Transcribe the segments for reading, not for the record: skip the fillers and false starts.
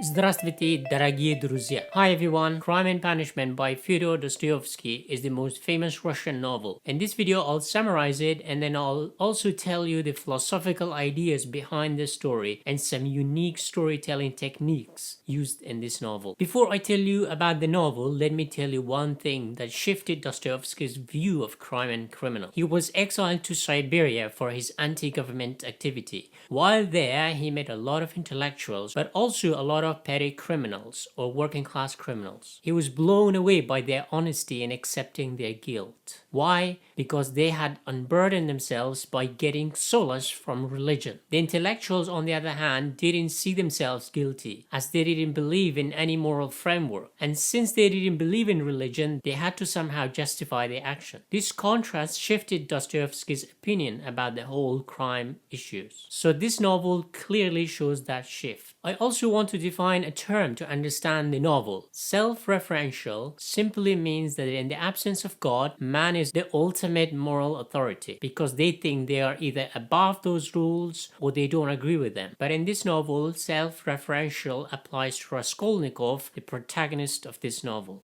Здравствуйте, дорогие друзья! Hi everyone! Crime and Punishment by Fyodor Dostoevsky is the most famous Russian novel. In this video, I'll summarize it and then I'll also tell you the philosophical ideas behind the story and some unique storytelling techniques used in this novel. Before I tell you about the novel, let me tell you one thing that shifted Dostoevsky's view of crime and criminal. He was exiled to Siberia for his anti-government activity. While there, he met a lot of intellectuals, but also a lot of petty criminals or working class criminals. He was blown away by their honesty in accepting their guilt. Why? Because they had unburdened themselves by getting solace from religion. The intellectuals, on the other hand, didn't see themselves guilty, as they didn't believe in any moral framework. And since they didn't believe in religion, they had to somehow justify their action. This contrast shifted Dostoevsky's opinion about the whole crime issues. So this novel clearly shows that shift. I also want to define a term to understand the novel. Self-referential simply means that in the absence of God, man is the ultimate moral authority because they think they are either above those rules or they don't agree with them. But in this novel, self-referential applies to Raskolnikov, the protagonist of this novel.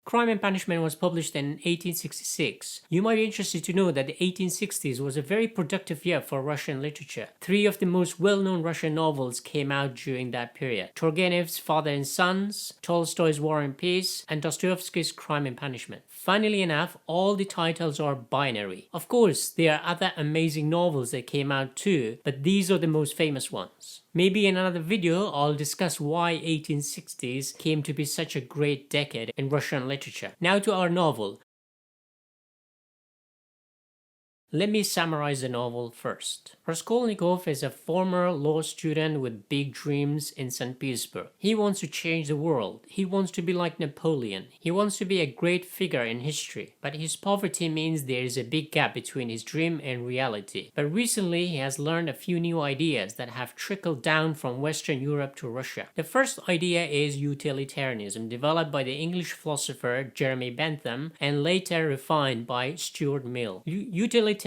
Crime and Punishment was published in 1866. You might be interested to know that the 1860s was a very productive year for Russian literature. Three of the most well-known Russian novels came out during that period: Turgenev's Father and Sons, Tolstoy's War and Peace, and Dostoevsky's Crime and Punishment. Funnily enough, all the titles are binary. Of course, there are other amazing novels that came out too, but these are the most famous ones. Maybe in another video, I'll discuss why 1860s came to be such a great decade in Russian literature. Now to our novel. Let me summarize the novel first. Raskolnikov is a former law student with big dreams in St. Petersburg. He wants to change the world. He wants to be like Napoleon. He wants to be a great figure in history. But his poverty means there is a big gap between his dream and reality. But recently, he has learned a few new ideas that have trickled down from Western Europe to Russia. The first idea is utilitarianism, developed by the English philosopher Jeremy Bentham and later refined by Stuart Mill. Utilitarianism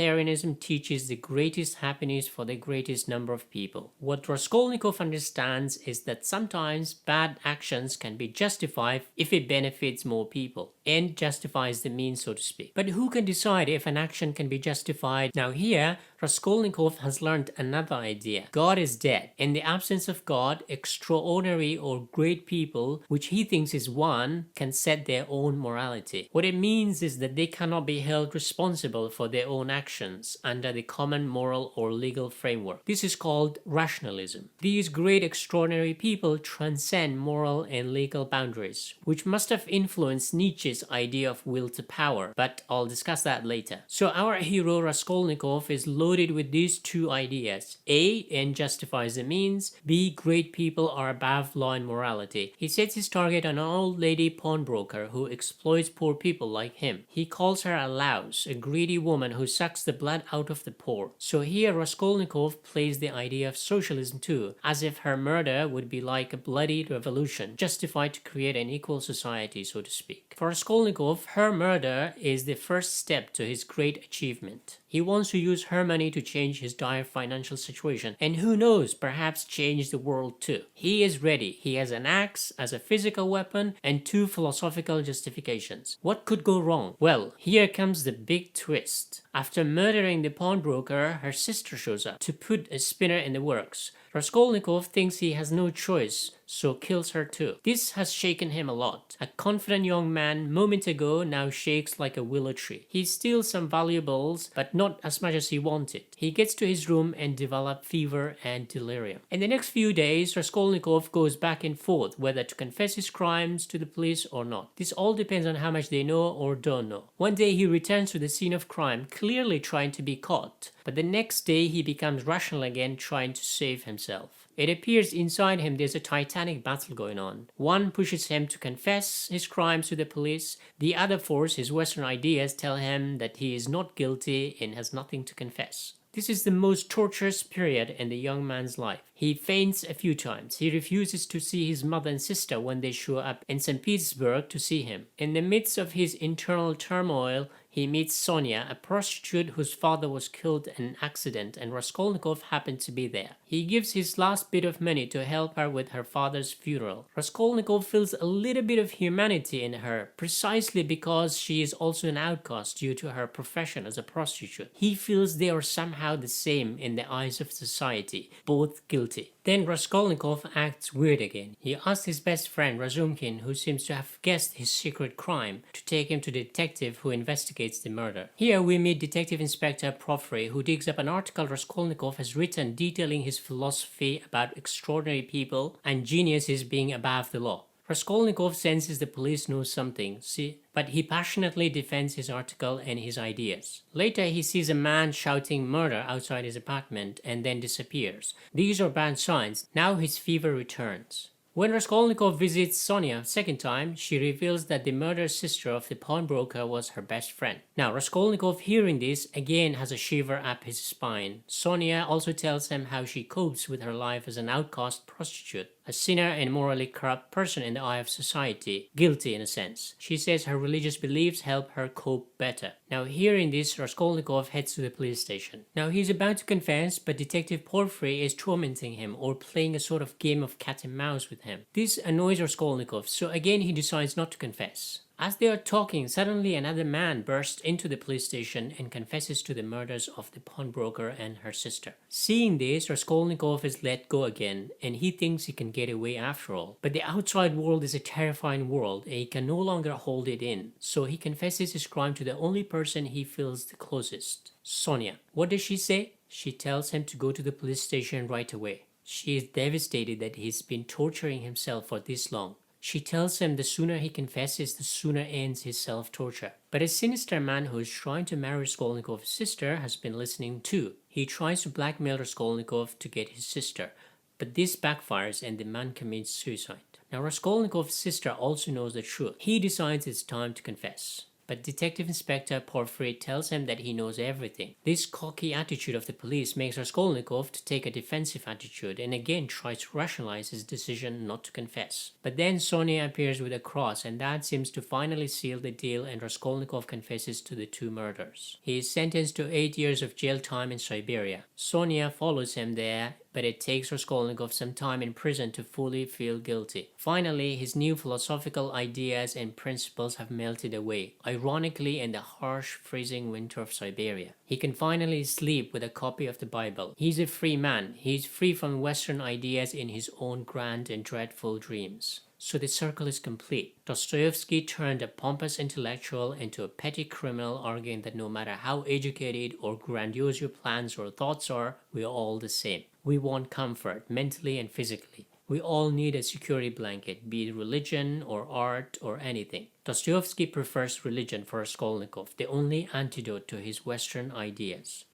teaches the greatest happiness for the greatest number of people. What Raskolnikov understands is that sometimes bad actions can be justified if it benefits more people. End justifies the means, so to speak. But who can decide if an action can be justified? Now here, Raskolnikov has learned another idea. God is dead. In the absence of God, extraordinary or great people, which he thinks is one, can set their own morality. What it means is that they cannot be held responsible for their own actions under the common moral or legal framework. This is called rationalism. These great extraordinary people transcend moral and legal boundaries, which must have influenced Nietzsche's idea of will to power, but I'll discuss that later. So our hero Raskolnikov is loaded with these two ideas. A, end justifies the means. B, great people are above law and morality. He sets his target on an old lady pawnbroker who exploits poor people like him. He calls her a louse, a greedy woman who sucks the blood out of the poor. So here Raskolnikov plays the idea of socialism too, as if her murder would be like a bloody revolution, justified to create an equal society, so to speak. For Raskolnikov, her murder is the first step to his great achievement. He wants to use her money to change his dire financial situation, and who knows, perhaps change the world too. He is ready. He has an axe as a physical weapon and two philosophical justifications. What could go wrong? Well, here comes the big twist. After murdering the pawnbroker, her sister shows up to put a spinner in the works. Raskolnikov thinks he has no choice, so kills her too. This has shaken him a lot. A confident young man moment ago now shakes like a willow tree. He steals some valuables, but not as much as he wanted. He gets to his room and develops fever and delirium. In the next few days, Raskolnikov goes back and forth whether to confess his crimes to the police or not. This all depends on how much they know or don't know. One day he returns to the scene of crime, clearly trying to be caught. But the next day he becomes rational again, trying to save himself. It appears inside him there's a titanic battle going on. One pushes him to confess his crimes to the police. The other force, his Western ideas, tell him that he is not guilty and has nothing to confess. This is the most torturous period in the young man's life. He faints a few times. He refuses to see his mother and sister when they show up in St. Petersburg to see him. In the midst of his internal turmoil, He meets Sonia, a prostitute whose father was killed in an accident, and Raskolnikov happened to be there. He gives his last bit of money to help her with her father's funeral. Raskolnikov feels a little bit of humanity in her, precisely because she is also an outcast due to her profession as a prostitute. He feels they are somehow the same in the eyes of society, both guilty. Then Raskolnikov acts weird again. He asks his best friend Razumkin, who seems to have guessed his secret crime, to take him to the detective who investigates the murder. Here we meet Detective Inspector Porfiry, who digs up an article Raskolnikov has written detailing his philosophy about extraordinary people and geniuses being above the law. Raskolnikov senses the police know something, but he passionately defends his article and his ideas. Later he sees a man shouting murder outside his apartment and then disappears. These are bad signs. Now his fever returns. When Raskolnikov visits Sonia a second time, she reveals that the murdered sister of the pawnbroker was her best friend. Now Raskolnikov, hearing this, again has a shiver up his spine. Sonia also tells him how she copes with her life as an outcast prostitute, a sinner and morally corrupt person in the eye of society, guilty in a sense. She says her religious beliefs help her cope better. Now hearing this, Raskolnikov heads to the police station. Now he's about to confess, but Detective Porfiry is tormenting him or playing a sort of game of cat and mouse with him. This annoys Raskolnikov, so again he decides not to confess. As they are talking, suddenly another man bursts into the police station and confesses to the murders of the pawnbroker and her sister. Seeing this, Raskolnikov is let go again, and he thinks he can get away after all. But the outside world is a terrifying world, and he can no longer hold it in. So he confesses his crime to the only person he feels the closest, Sonia. What does she say? She tells him to go to the police station right away. She is devastated that he's been torturing himself for this long. She tells him the sooner he confesses, the sooner ends his self-torture. But a sinister man who is trying to marry Raskolnikov's sister has been listening too. He tries to blackmail Raskolnikov to get his sister, but this backfires and the man commits suicide. Now Raskolnikov's sister also knows the truth. He decides it's time to confess. But Detective Inspector Porfiry tells him that he knows everything. This cocky attitude of the police makes Raskolnikov to take a defensive attitude and again tries to rationalize his decision not to confess. But then Sonia appears with a cross, and that seems to finally seal the deal, and Raskolnikov confesses to the two murders. He is sentenced to 8 years of jail time in Siberia. Sonia follows him there, but it takes Raskolnikov some time in prison to fully feel guilty. Finally, his new philosophical ideas and principles have melted away, ironically in the harsh, freezing winter of Siberia. He can finally sleep with a copy of the Bible. He's a free man. He's free from Western ideas in his own grand and dreadful dreams. So the circle is complete. Dostoevsky turned a pompous intellectual into a petty criminal, arguing that no matter how educated or grandiose your plans or thoughts are, we are all the same. We want comfort, mentally and physically. We all need a security blanket, be it religion or art or anything. Dostoevsky prefers religion for Raskolnikov, the only antidote to his Western ideas.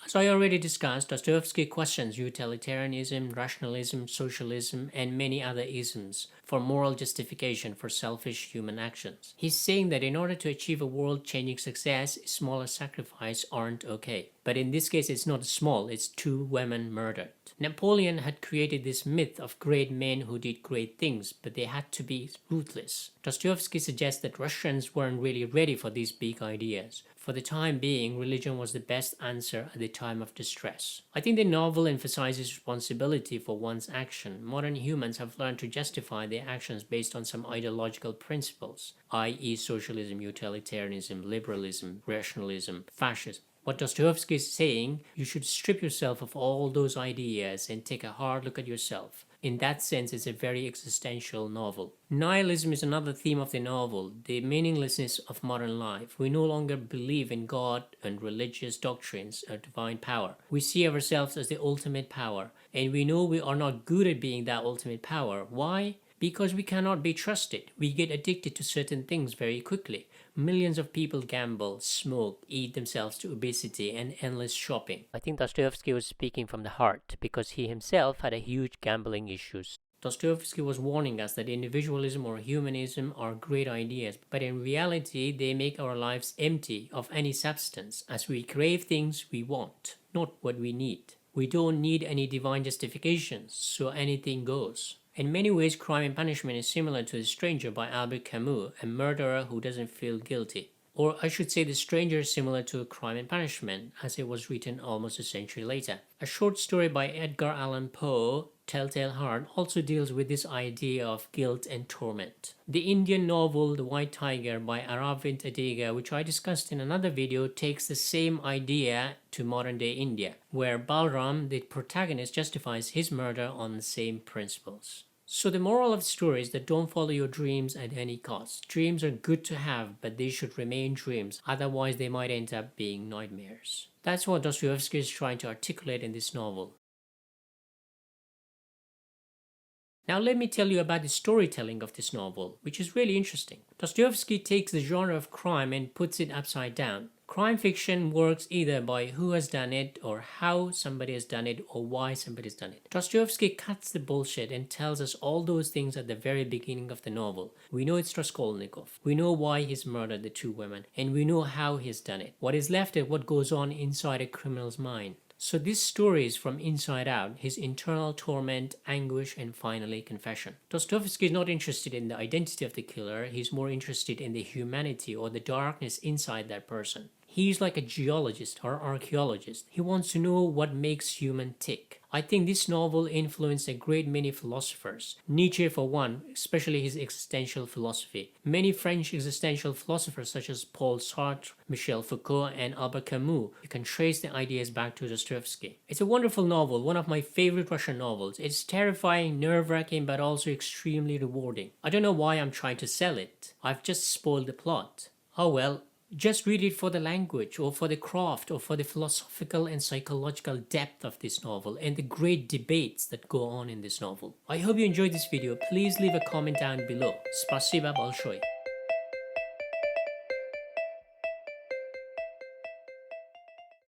As I already discussed, Dostoevsky questions utilitarianism, rationalism, socialism, and many other isms for moral justification for selfish human actions. He's saying that in order to achieve a world-changing success, smaller sacrifices aren't okay. But in this case, it's not small, it's 2 women murdered. Napoleon had created this myth of great men who did great things, but they had to be ruthless. Dostoevsky suggests that Russians weren't really ready for these big ideas. For the time being, religion was the best answer at the time of distress. I think the novel emphasizes responsibility for one's action. Modern humans have learned to justify their actions based on some ideological principles, i.e. socialism, utilitarianism, liberalism, rationalism, fascism. What Dostoevsky is saying, you should strip yourself of all those ideas and take a hard look at yourself. In that sense, it's a very existential novel. Nihilism is another theme of the novel, the meaninglessness of modern life. We no longer believe in God and religious doctrines or divine power. We see ourselves as the ultimate power, and we know we are not good at being that ultimate power. Why? Because we cannot be trusted. We get addicted to certain things very quickly. Millions of people gamble, smoke, eat themselves to obesity, and endless shopping. I think Dostoevsky was speaking from the heart because he himself had a huge gambling issues. Dostoevsky was warning us that individualism or humanism are great ideas, but in reality they make our lives empty of any substance, as we crave things we want, not what we need. We don't need any divine justifications, so anything goes. In many ways, Crime and Punishment is similar to The Stranger by Albert Camus, a murderer who doesn't feel guilty. Or I should say The Stranger is similar to Crime and Punishment, as it was written almost a century later. A short story by Edgar Allan Poe, Telltale Heart, also deals with this idea of guilt and torment. The Indian novel The White Tiger by Aravind Adiga, which I discussed in another video, takes the same idea to modern-day India, where Balram, the protagonist, justifies his murder on the same principles. So the moral of the story is that don't follow your dreams at any cost. Dreams are good to have, but they should remain dreams, otherwise they might end up being nightmares. That's what Dostoevsky is trying to articulate in this novel. Now let me tell you about the storytelling of this novel, which is really interesting. Dostoevsky takes the genre of crime and puts it upside down. Crime fiction works either by who has done it, or how somebody has done it, or why somebody has done it. Dostoevsky cuts the bullshit and tells us all those things at the very beginning of the novel. We know it's Raskolnikov. We know why he's murdered the two women, and we know how he's done it. What is left is what goes on inside a criminal's mind. So this story is from inside out, his internal torment, anguish, and finally confession. Dostoevsky is not interested in the identity of the killer, he's more interested in the humanity or the darkness inside that person. He's like a geologist or archaeologist. He wants to know what makes human tick. I think this novel influenced a great many philosophers. Nietzsche for one, especially his existential philosophy. Many French existential philosophers such as Paul Sartre, Michel Foucault, and Albert Camus. You can trace the ideas back to Dostoevsky. It's a wonderful novel, one of my favorite Russian novels. It's terrifying, nerve-wracking, but also extremely rewarding. I don't know why I'm trying to sell it. I've just spoiled the plot. Oh well. Just read it for the language, or for the craft, or for the philosophical and psychological depth of this novel and the great debates that go on in this novel. I hope you enjoyed this video. Please leave a comment down below. Spasiba большое.